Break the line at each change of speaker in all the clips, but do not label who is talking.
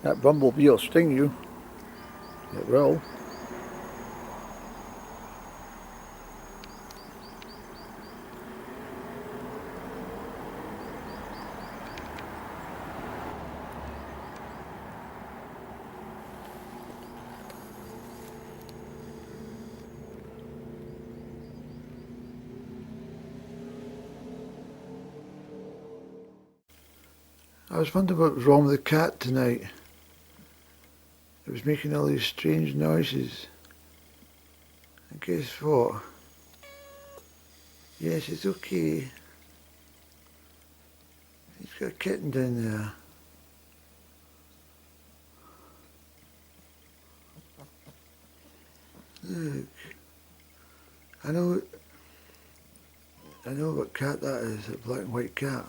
That bumblebee will sting you. It will. I was wondering what was wrong with the cat tonight. It was making all these strange noises. And guess what? Yes, it's okay. He's got a kitten down there. Look. I know what cat that is, a black and white cat.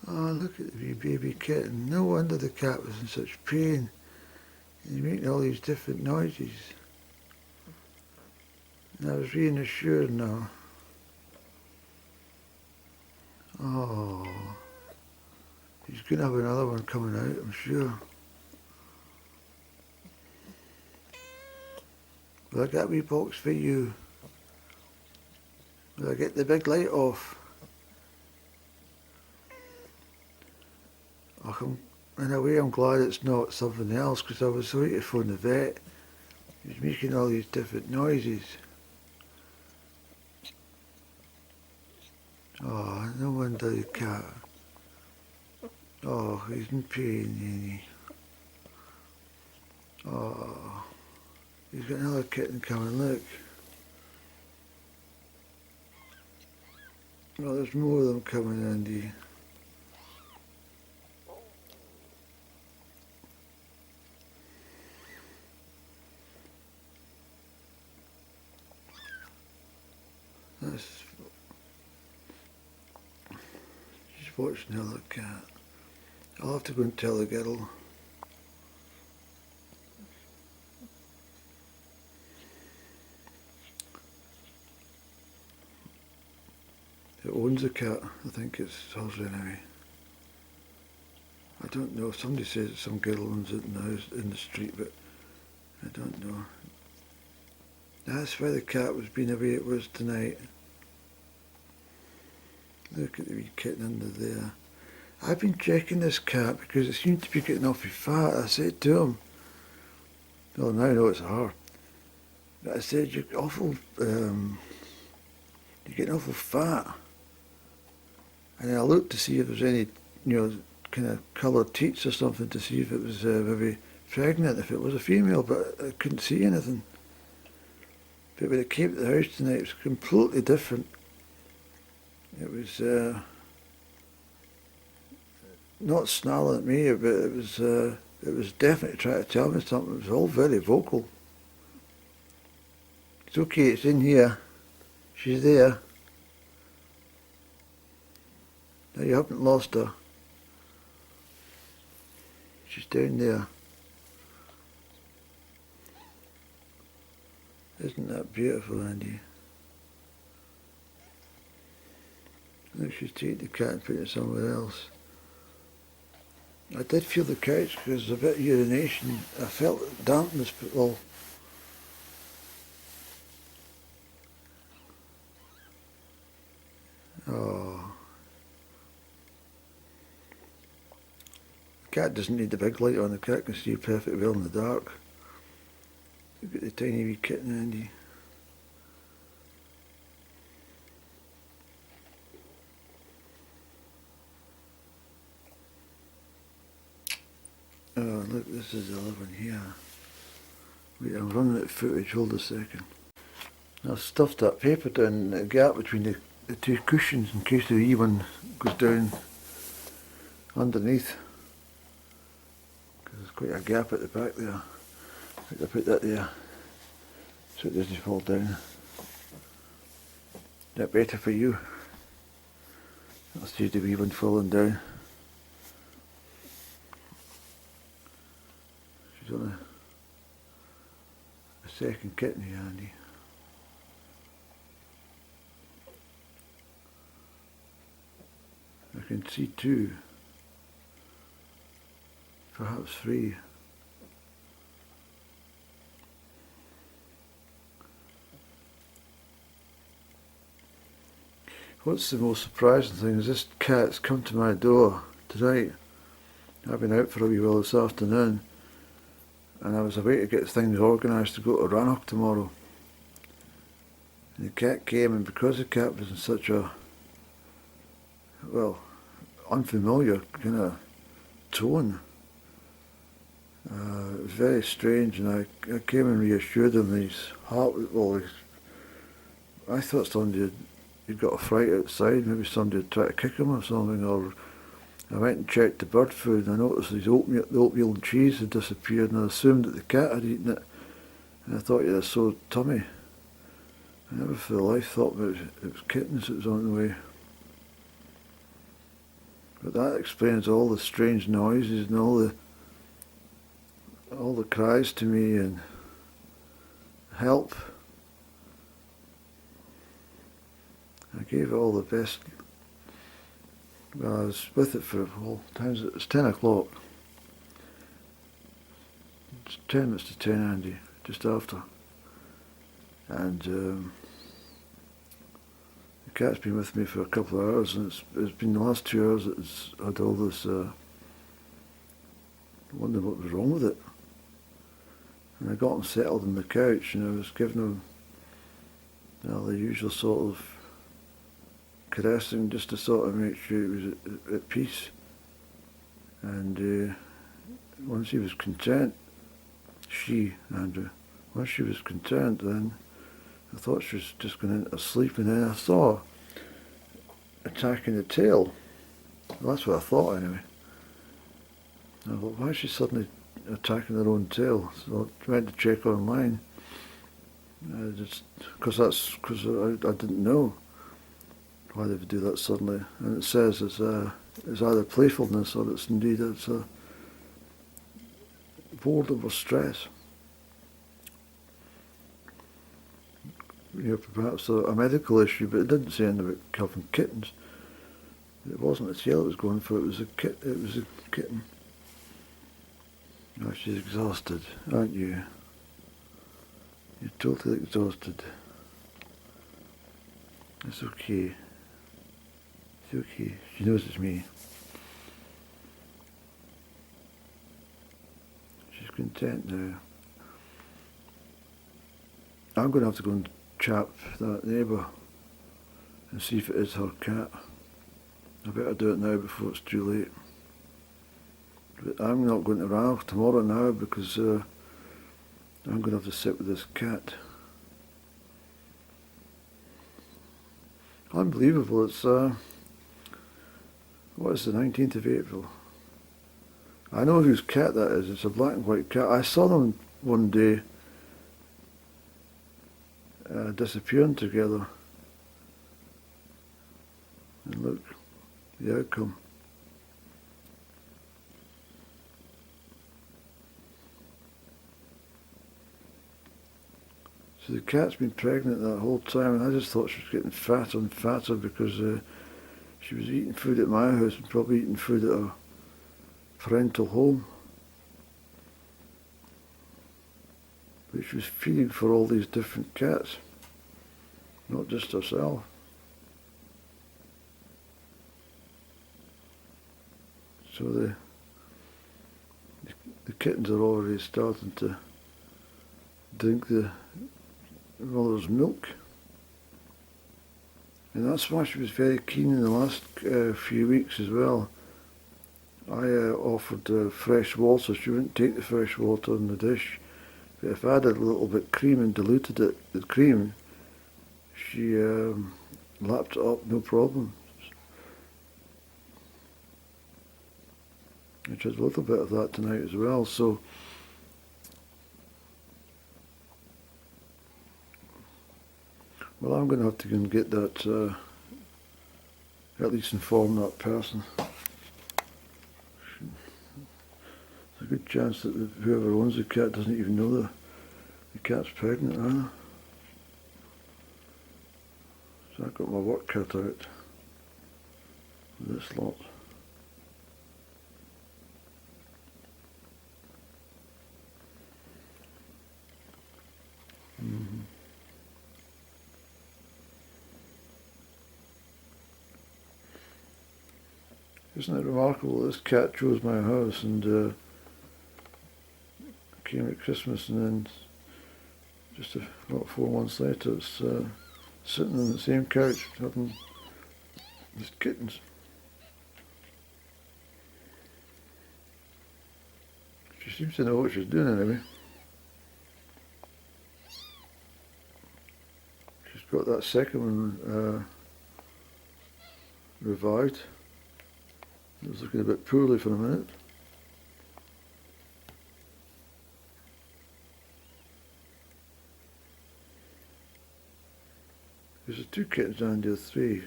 Oh, look at the wee baby kitten. No wonder the cat was in such pain. He's making all these different noises. And I was reassured now. Oh, he's going to have another one coming out, I'm sure. Will I get a wee box for you? Will I get the big light off? In a way I'm glad it's not something else, because I was waiting to phone the vet. He was making all these different noises. Oh, no wonder the cat. Oh, he's in pain, ain't he? Oh, he's got another kitten coming, look. Oh, there's more of them coming, Andy. That's just watching another cat. I'll have to go and tell the girl. It owns a cat. I think it's hers anyway. I don't know. Somebody says some girl owns it in the house, in the street, but I don't know. That's why the cat was being the way it was tonight. Look at the wee kitten under there. I've been checking this cat because it seemed to be getting awfully fat. I said to him, well, now I know it's her. But I said, you're getting awful fat. And I looked to see if there's any, kind of coloured teats or something to see if it was maybe pregnant, if it was a female, but I couldn't see anything. But when it came to the house tonight, it was completely different. It was not snarling at me, but it was definitely trying to tell me something. It was all very vocal. It's okay, it's in here. She's there. No, you haven't lost her. She's down there. Isn't that beautiful, Andy? Look, she's taking the cat and putting it somewhere else. I did feel the couch because there's a bit of urination. I felt dampness, but well. Oh. The cat doesn't need the big light on. The cat can see perfectly well in the dark. Look at the tiny wee kitten, Andy. Oh, look, this is the other one here. Wait, I'm running out of footage. Hold a second. I've stuffed that paper down the gap between the two cushions in case the wee one goes down underneath. Because there's quite a gap at the back there. I put that there so it doesn't fall down. Is that better for you? I'll see the wee one falling down. She's on a second kitten here, Andy. can see 2, perhaps 3. What's the most surprising thing is this cat's come to my door tonight. I've been out for a wee while this afternoon, and I was away to get things organised to go to Rannoch tomorrow. And the cat came, and because the cat was in such a, well, unfamiliar kind of tone, it was very strange, and I came and reassured him his heart, I thought somebody he'd got a fright outside, maybe somebody had tried to kick him or something, or I went and checked the bird food and I noticed the oatmeal and cheese had disappeared, and I assumed that the cat had eaten it, and I thought he had a sore tummy. I never for life thought it was kittens that was on the way. But that explains all the strange noises and all the cries to me and help. I gave it all the best. Well, I was with it for, well, times it was 10 o'clock. It's 10 minutes to 10, Andy, just after. And the cat's been with me for a couple of hours, and it's been the last 2 hours that it's had all this, I wondered what was wrong with it. And I got him settled on the couch, and I was giving him, the usual sort of caressing, just to sort of make sure he was at peace. And once he was content, Andrew, once she was content, then I thought she was just going into sleep, and then I saw attacking the tail. Well, that's what I thought anyway. I thought, why is she suddenly attacking her own tail? So I went to check online, because I didn't know why they would do that suddenly, and it says it's either playfulness or it's a boredom or stress. Perhaps a medical issue, but it didn't say anything about having kittens. It wasn't a tail it was going for; it was a kitten. Oh, she's exhausted, aren't you? You're totally exhausted. It's okay. It's okay. She knows it's me. She's content now. I'm going to have to go and chat that neighbour and see if it is her cat. I better do it now before it's too late. But I'm not going to Rannoch tomorrow now because I'm going to have to sit with this cat. Unbelievable. It's what is the 19th of April? I know whose cat that is. It's a black and white cat. I saw them one day disappearing together. And look, the outcome. So the cat's been pregnant that whole time, and I just thought she was getting fatter and fatter because she was eating food at my house and probably eating food at her parental home. But she was feeding for all these different cats, not just herself. So the kittens are already starting to drink the mother's milk. And that's why she was very keen in the last few weeks as well. I offered fresh water. She wouldn't take the fresh water in the dish. But if I added a little bit of cream and diluted it with cream, she lapped it up, no problem. Which has a little bit of that tonight as well. So well, I'm going to have to go and get that, at least inform that person. There's a good chance that whoever owns the cat doesn't even know the cat's pregnant, either. So I've got my work cut out. this lot. Isn't it remarkable that this cat chose my house and came at Christmas, and then just about 4 months later it's sitting on the same couch having these kittens. She seems to know what she's doing anyway. She's got that second one revived. It was looking a bit poorly for a minute. There's 2 kittens down there, 3.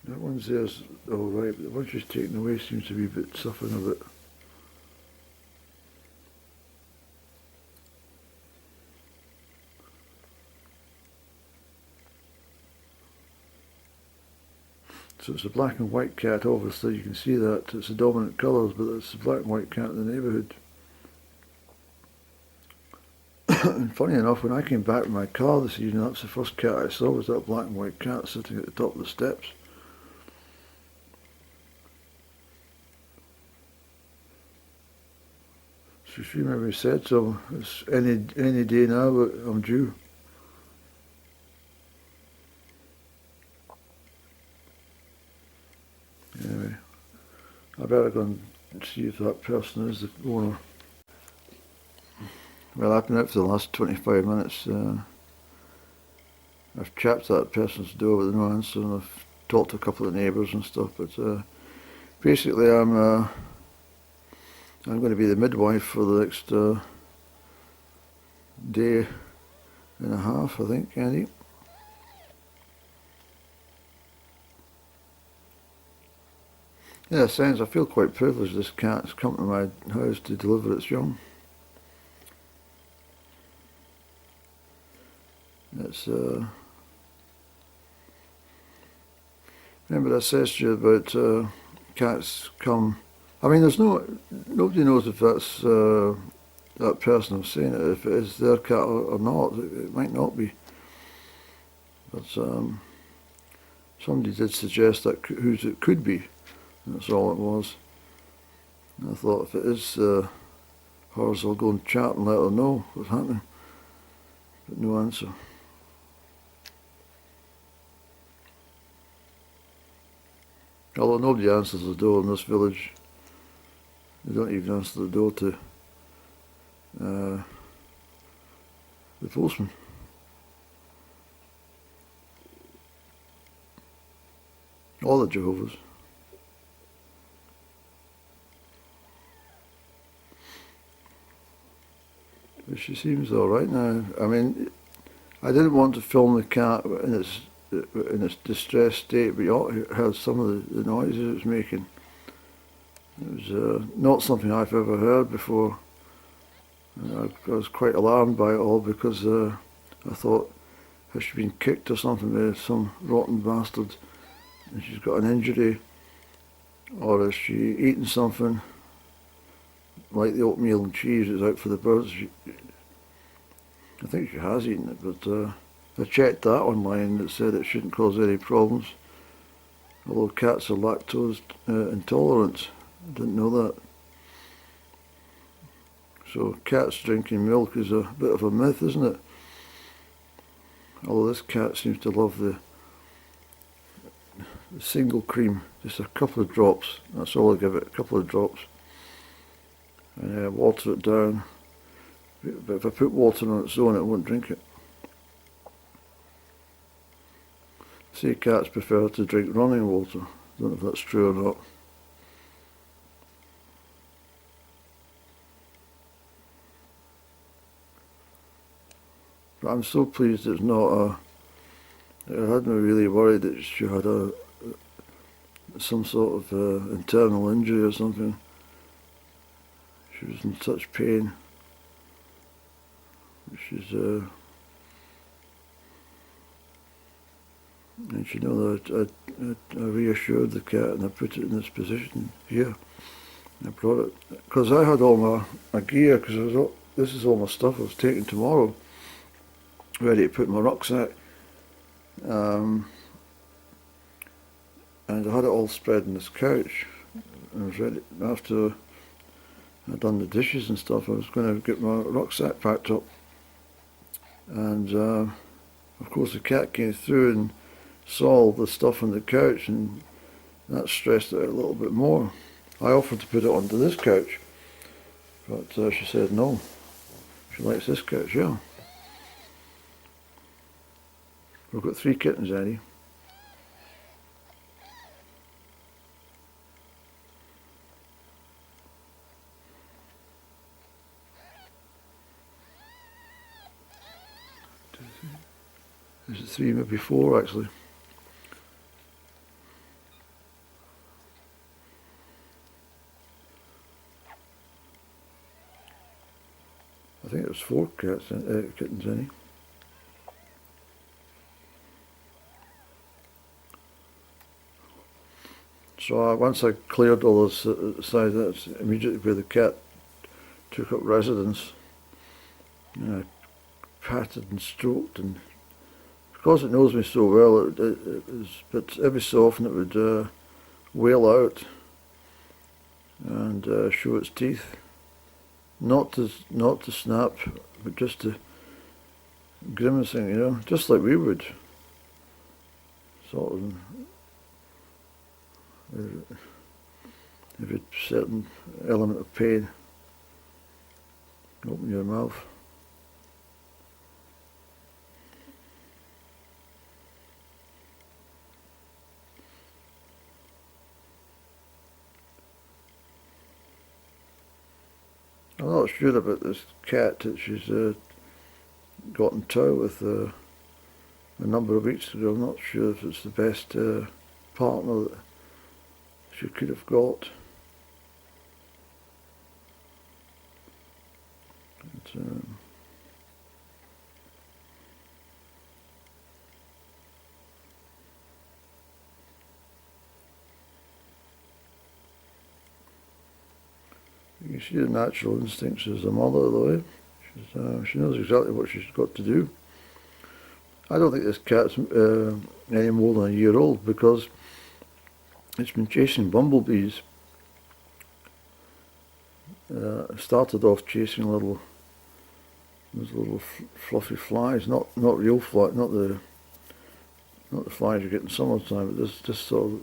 That one's there's all right, but the one she's taken away seems to be a bit suffering a bit. So it's a black and white cat, obviously you can see that, it's the dominant colours, but it's the black and white cat in the neighbourhood. And funny enough, when I came back with my car this evening, that's the first cat I saw, was that black and white cat sitting at the top of the steps. So she maybe said so, it's any day now, but I'm due. Anyway, I better go and see if that person is the owner. Well, I've been out for the last 25 minutes. I've chapped that person's door with no answer, and I've talked to a couple of neighbours and stuff, but basically I'm going to be the midwife for the next day and a half, I think, Andy. Yeah, I feel quite privileged this cat's come to my house to deliver its young. It's remember I said to you about cats come. I mean, there's nobody knows if that's that person who's saying it, if it is their cat or not. It might not be, but somebody did suggest that whose it could be. That's all it was. And I thought, if it is hers, I'll go and chat and let her know what's happening. But no answer. Although nobody answers the door in this village. They don't even answer the door to the postman. All the Jehovah's. But she seems all right now. I mean, I didn't want to film the cat in its distressed state, but you heard some of the noises it was making. It was not something I've ever heard before. And I was quite alarmed by it all, because I thought, has she been kicked or something by some rotten bastard and she's got an injury, or has she eaten something like the oatmeal and cheese that's out for the birds? I think she has eaten it, but I checked that online. It said it shouldn't cause any problems, although cats are lactose intolerant. I didn't know that. So cats drinking milk is a bit of a myth, isn't it? Although this cat seems to love the single cream, just a couple of drops. That's all I give it, a couple of drops. And water it down. But if I put water on its own, it won't drink it. See, cats prefer to drink running water. I don't know if that's true or not. But I'm so pleased it's not it had me really worried that she had some sort of internal injury or something. She was in such pain. She's And she know that I reassured the cat and I put it in this position here. I brought it because I had all my gear, because this is all my stuff I was taking tomorrow, ready to put in my rucksack, and I had it all spread on this couch. I was ready after I'd done the dishes and stuff. I was going to get my rucksack packed up, and of course the cat came through and saw all the stuff on the couch, and that stressed it out a little bit more. I offered to put it onto this couch, but she said no. She likes this couch, yeah. We've got 3 kittens, Annie. Is it 3, maybe 4 actually? I think it was 4 kittens, Annie. So once I cleared all this side, that's immediately where the cat took up residence. And I patted and stroked, and because it knows me so well, but every so often it would wail out and show its teeth, not to snap, but just to grimacing, you know, just like we would, sort of. If it's a certain element of pain, open your mouth. I'm not sure about this cat that she's got in tow with a number of weeks ago. I'm not sure if it's the best partner that she could have got. But, you can see the natural instincts as a mother, though. She knows exactly what she's got to do. I don't think this cat's any more than a year old, because it's been chasing bumblebees. Started off chasing those little fluffy flies, not real flies, not the flies you get in summertime, but this sort of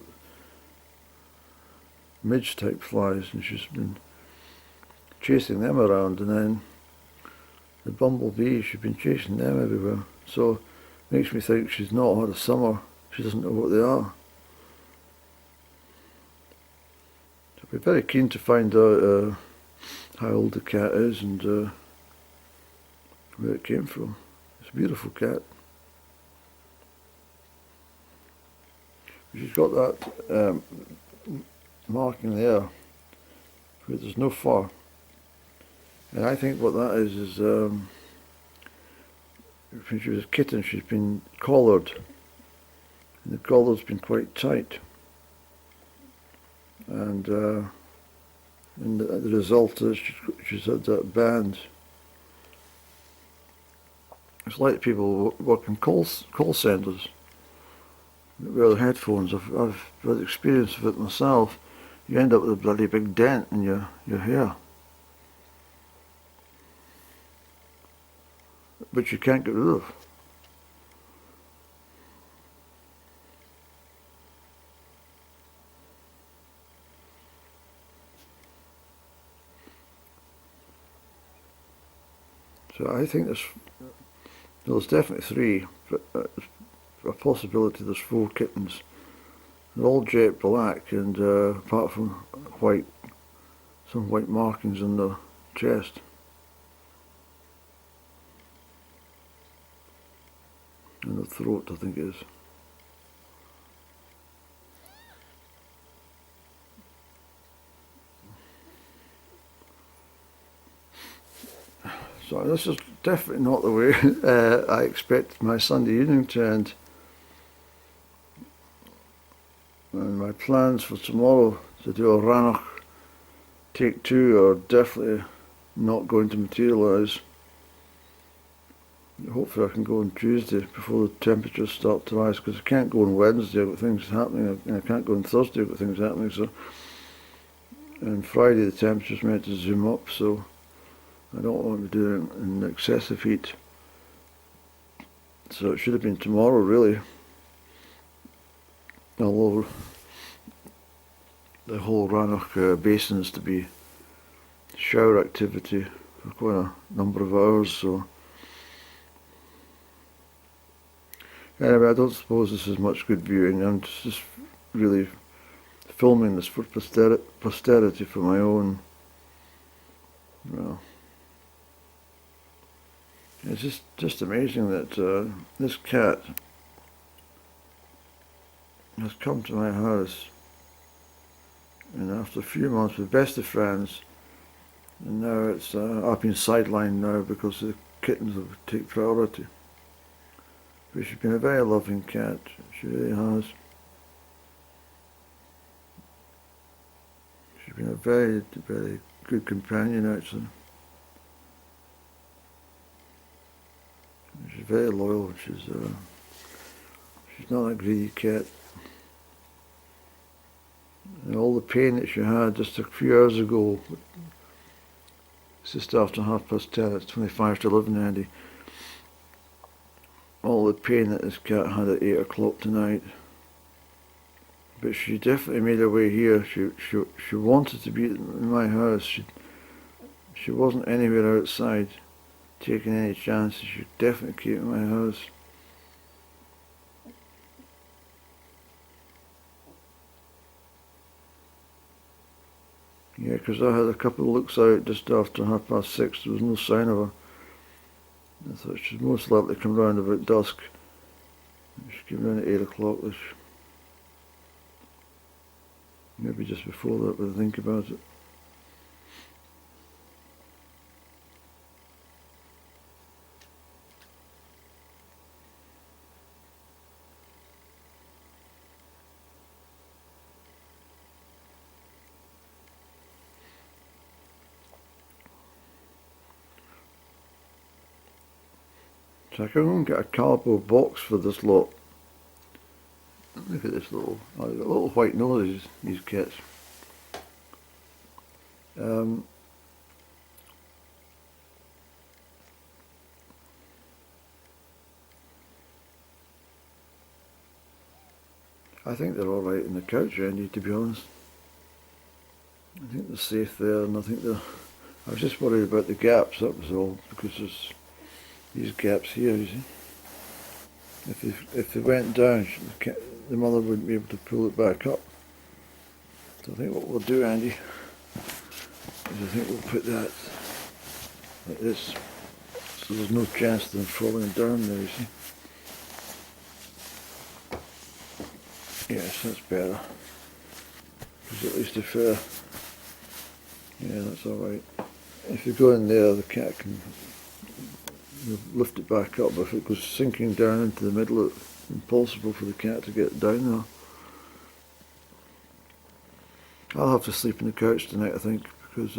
midge type flies, and she's been chasing them around, and then the bumblebees, she's been chasing them everywhere. So it makes me think she's not had a summer. She doesn't know what they are. So I'd be very keen to find out how old the cat is and where it came from. It's a beautiful cat. She's got that marking there where there's no fur. And I think what that is when she was a kitten, she's been collared, and the collar's been quite tight, and the result is she's had that band. It's like people working call centres that wear the headphones. I've had experience of it myself. You end up with a bloody big dent in your hair, which you can't get rid of. So I think there's definitely 3, but a possibility there's 4 kittens. They're all jet black, and apart from some white markings on the chest. And the throat, I think it is. So this is definitely not the way I expected my Sunday evening to end. And my plans for tomorrow to do a Rannoch take 2 are definitely not going to materialise. Hopefully I can go on Tuesday before the temperatures start to rise, because I can't go on Wednesday, I've got things happening, and I can't go on Thursday, I've got things happening, so. And Friday the temperature's meant to zoom up, so I don't want to be doing it in excessive heat. So it should have been tomorrow, really. Although the whole Rannoch basin's to be shower activity for quite a number of hours, so. Anyway, I don't suppose this is much good viewing. I'm just really filming this for posterity for my own. Well, it's just amazing that this cat has come to my house, and after a few months we're best of friends, and now it's I've been sidelined now because the kittens will take priority. But she's been a very loving cat, she really has. She's been a very, very good companion, actually. She's very loyal. She's not a greedy cat. And all the pain that she had just a few hours ago, it's just after 10:30, it's 25 to 11, Andy. All the pain that this cat had at 8 o'clock tonight. But she definitely made her way here. She wanted to be in my house. She wasn't anywhere outside taking any chances. She definitely came to my house. Yeah, because I had a couple of looks out just after 6:30. There was no sign of her. I thought she'd most likely come round about dusk. She came round at 8 o'clock. Maybe just before that, but I think about it. So I can go and get a cardboard box for this lot. Look at this little, oh, they've got little white noses, these cats. I think they're alright in the couch, Andy, to be honest. I think they're safe there, and I think I was just worried about the gaps, that was all, because there's these gaps here, you see. If they went down, the mother wouldn't be able to pull it back up. So I think what we'll do, Andy, is I think we'll put that like this, so there's no chance of them falling down there, you see. Yes, that's better. Because at least if, yeah, that's alright. If you go in there, the cat can lift it back up, but if it goes sinking down into the middle, it's impossible for the cat to get down there. I'll have to sleep on the couch tonight, I think, because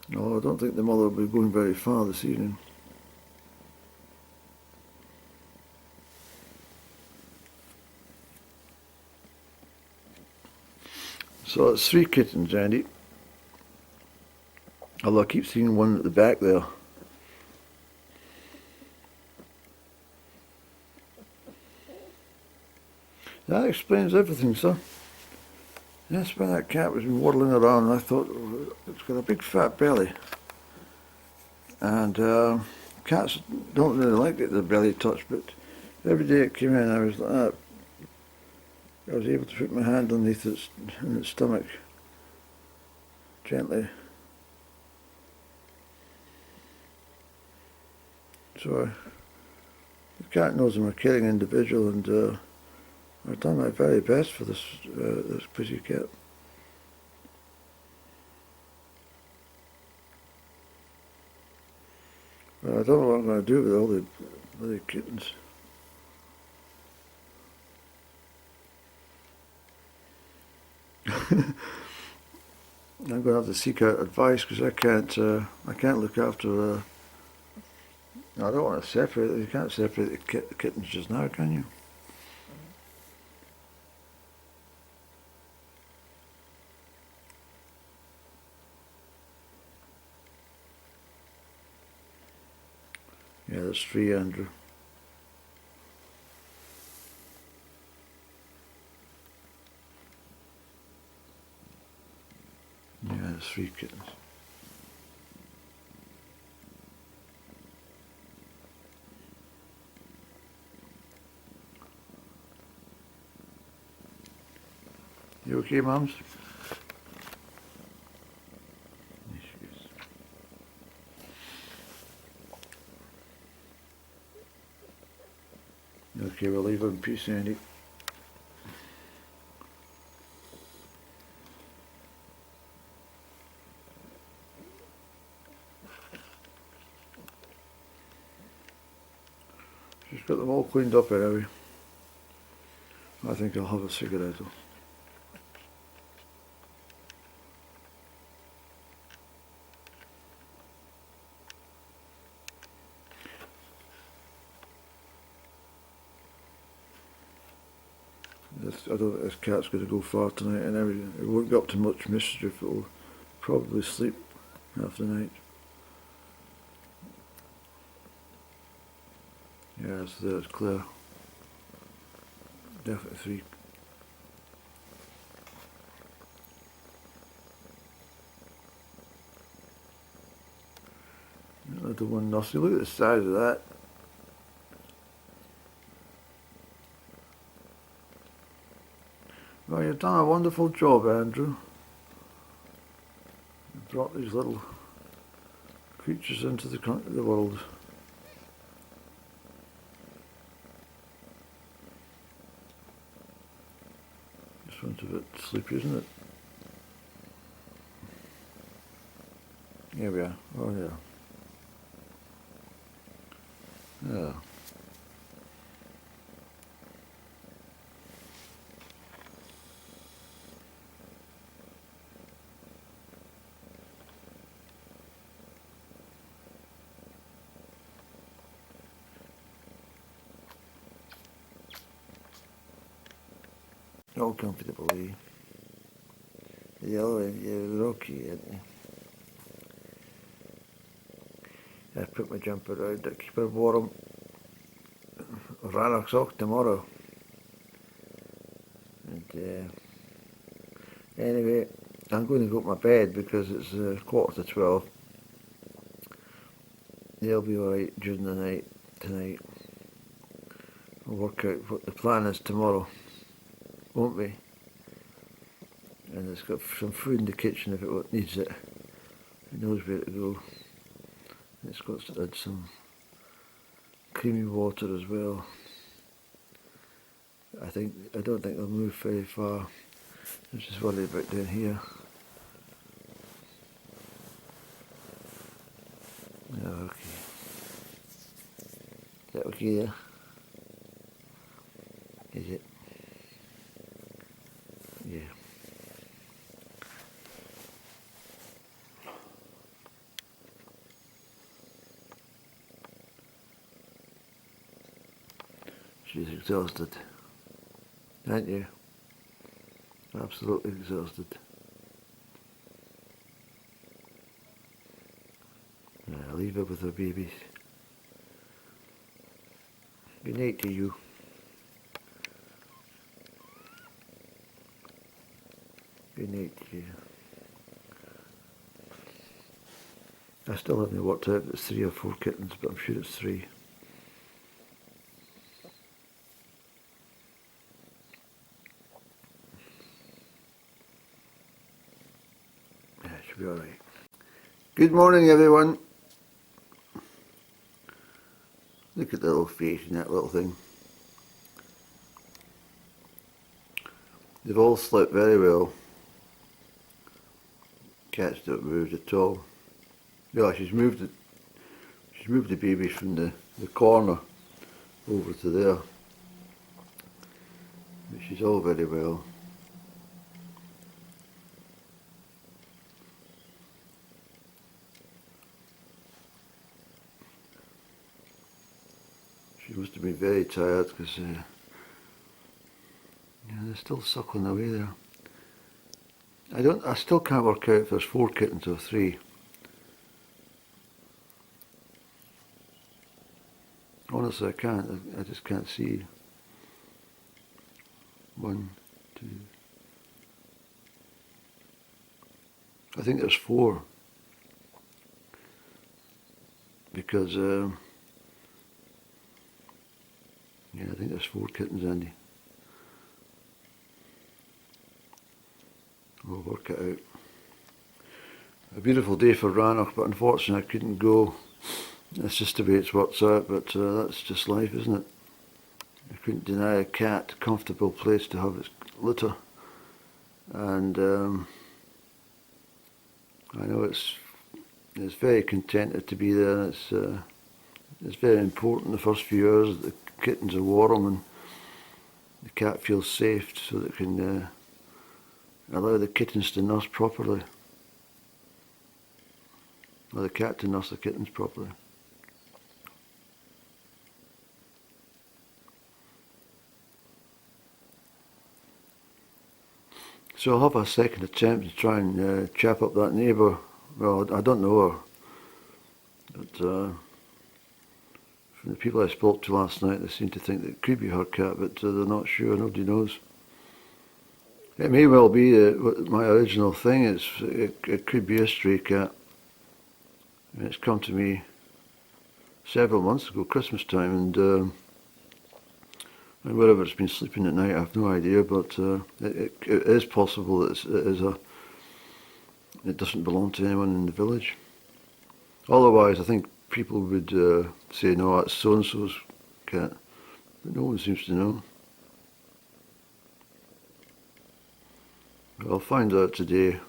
no, I don't think the mother will be going very far this evening. So it's 3 kittens, Andy. Although I keep seeing one at the back there. That explains everything, sir. Yes, when that cat was waddling around, I thought, oh, it's got a big fat belly. And cats don't really like it, the belly touch, but every day it came in, I was like that. I was able to put my hand underneath its stomach, gently. So the cat knows I'm a caring individual, and I've done my very best for this pretty cat. But I don't know what I'm going to do with all the kittens. I'm going to have to seek out advice because I can't look after. I don't want to separate them. You can't separate the kittens just now, can you? Yeah, there's 3, Andrew. Yeah, there's 3 kittens. You okay, Mums? Yes, she is. Okay, we'll leave her in peace, Andy. She's got them all cleaned up anyway. I think I'll have a cigarette though. I don't think this cat's going to go far tonight, and everything. It won't get up to much mischief. It will probably sleep half the night. Yeah, so there's clear. Definitely 3. Little one nussy. Look at the size of that. Well, you've done a wonderful job, Andrew. You brought these little creatures into the world. This one's a bit sleepy, isn't it? Here we are. Oh, yeah. Yeah. All comfortable, eh? The other way, you're rocky, aren't you? I put my jumper around to keep her warm. Rannoch's off tomorrow. And anyway, I'm going to go to my bed because it's 11:45. They'll be alright during the night tonight. We'll work out what the plan is tomorrow, won't we? And it's got some food in the kitchen if it needs it. It knows where to go. It's got to add some creamy water as well. I don't think they'll move very far. I'm just worried about down here. Oh, okay. Is that okay there? Is it? Yeah. She's exhausted, aren't you? Absolutely exhausted. Yeah, leave her with her babies. Good night to you. Good night to you. I still haven't worked out if it's 3 or 4 kittens, but I'm sure it's 3. Yeah, it should be alright. Good morning, everyone. Look at the little face in that little thing. They've all slept very well. Cats don't move at all. Yeah, she's moved the babies from the corner over to there. But she's all very well. very tired because yeah, they're still suckling away there. I still can't work out if there's 4 kittens or 3. Honestly, I can't. I just can't see. 1, 2. I think there's 4. Because, yeah, I think there's 4 kittens, Andy. We'll work it out. A beautiful day for Rannoch, but unfortunately I couldn't go. That's just the way it's worked out, but that's just life, isn't it? I couldn't deny a cat a comfortable place to have its litter. And I know it's very contented to be there, and it's very important the first few hours that the kittens are warm and the cat feels safe so that it can allow the kittens to nurse properly. Or the cat to nurse the kittens properly. So I'll have a second attempt to try and chap up that neighbour. Well, I don't know her, but from the people I spoke to last night, they seem to think that it could be her cat, but they're not sure. Nobody knows. It may well be what my original thing is. It could be a stray cat. And it's come to me several months ago, Christmas time, and wherever it's been sleeping at night, I have no idea. But it is possible that it doesn't belong to anyone in the village. Otherwise, I think people would say, no, that's so and so's cat, but no one seems to know. I'll find out today,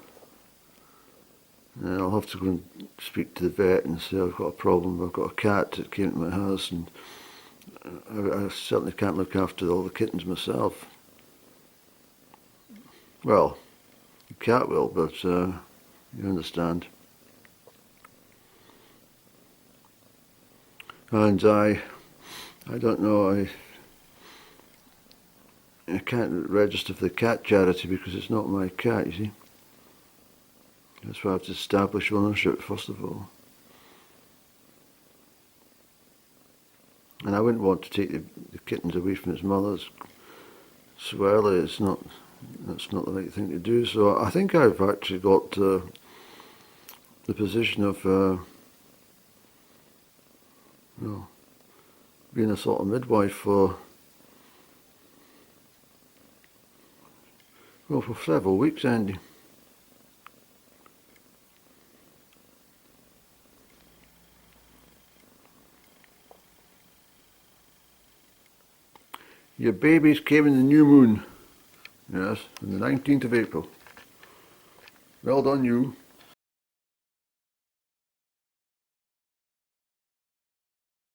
and I'll have to go and speak to the vet and say I've got a problem. I've got a cat that came to my house, and I certainly can't look after all the kittens myself. Well, the cat will, but you understand. And I don't know, I can't register for the cat charity because it's not my cat, you see. That's why I have to establish ownership first of all. And I wouldn't want to take the kittens away from its mothers so early. That's not the right thing to do. So I think I've actually got the position of being a sort of midwife for several weeks, Andy. Your babies came in the new moon. Yes, on the 19th of April. Well done, you.